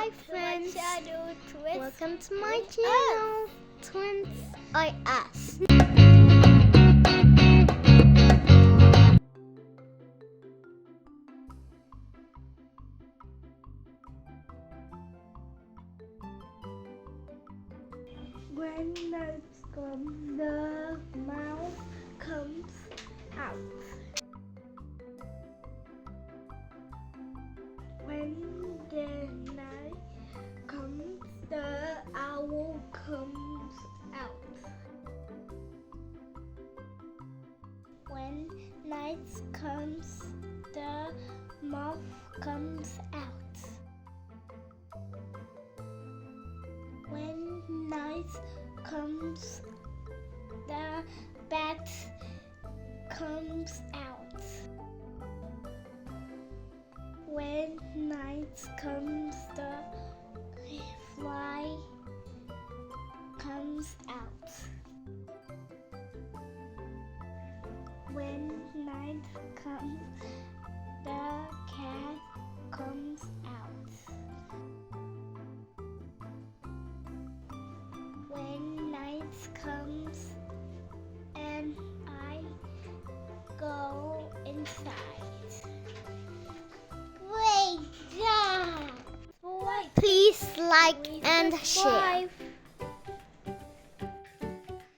Hi friends, welcome to my with channel, Twins I Us. When nuts come, the mouth comes out. When the night comes, the owl comes out. When night comes, the moth comes out. When night comes, the bat comes out. When night comes, the fly comes out. When night comes, the cat comes out. When night comes and I go inside. Great job! Please like and share.